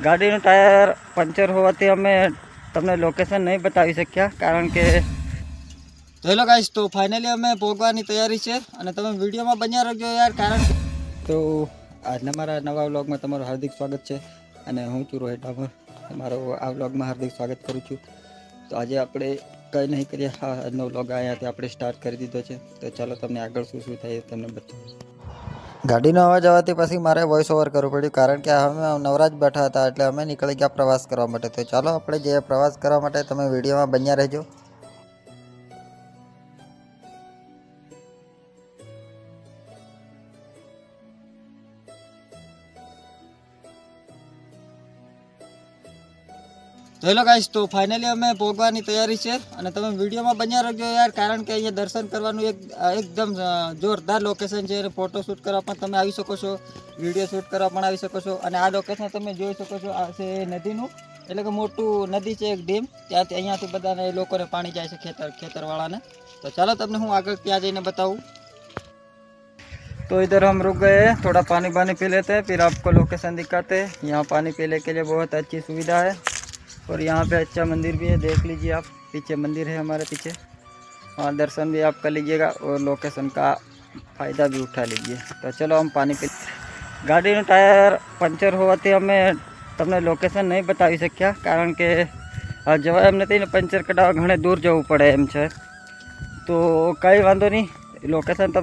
ગાડીનું tyre puncture હોવાથી અમે તમને લોકેશન નહીં બતાવી શક્યા, કારણ કે હેલો ગાઈસ, તો ફાઇનલી અમે પહોંચવાની તૈયારી છે અને તમે વિડીયોમાં બન્યા રહેજો યાર, કારણ કે તો આજના મારા નવા વ્લોગમાં તમારું હાર્દિક સ્વાગત છે અને હું છું રોહિત ડામોર, તમારો આ વ્લોગમાં હાર્દિક સ્વાગત કરું છું. તો આજે આપણે કંઈ નહીં કરીએ, આજનો વ્લોગ અહીંયાથી આપણે સ્ટાર્ટ કરી દીધો છે. તો ચાલો તમને આગળ શું શું થાય તમને બતાવું. ગાડીનો અવાજ આવવાથી પછી મારે વોઇસ ઓવર કરવું પડ્યું, કારણ કે અમે નવરાજ બેઠા હતા એટલે અમે નીકળી ગયા પ્રવાસ કરવા માટે. તો ચાલો આપણે જઈએ પ્રવાસ કરવા માટે, તમે વિડીયોમાં બન્યા રહેજો. તો હેલો ગાઈસ, તો ફાઇનલી અમે પહોંચવાની તૈયારી છે અને તમે વિડીયોમાં બન્યા રહેજો યાર, કારણ કે અહીંયા દર્શન કરવાનું એકદમ જોરદાર લોકેશન છે અને ફોટોશૂટ કરવા પણ તમે આવી શકો છો, વિડીયો શૂટ કરવા પણ આવી શકો છો. અને આ લોકેશન તમે જોઈ શકો છો, આ છે નદીનું, એટલે કે મોટું નદી છે, એક ડેમ. ત્યાંથી અહીંયાથી બધાને લોકોને પાણી જાય છે, ખેતરવાળાને. તો ચાલો તમને હું આગળ ત્યાં જઈને બતાવું. तो इधर हम रुक गए, थोड़ा पानी पी लेते हैं, फिर आपको लोकेशन दिखाते हैं. यहाँ पानी पीने के लिए बहुत अच्छी सुविधा है और यहाँ पे अच्छा मंदिर भी है, देख लीजिए आप, पीछे मंदिर है हमारे पीछे, वहाँ दर्शन भी आप कर लीजिएगा और लोकेशन का फ़ायदा भी उठा लीजिए. तो चलो हम पानी पी. ગાડીનું ટાયર પંચર હોવાથી અમે તમને લોકેશન નહીં બતાવી શક્યા, કારણ કે જવાય એમ નથી ને, પંચર કઢાવવા ઘણે દૂર જવું પડે એમ છે. તો કંઈ વાંધો નહીં, લોકેશન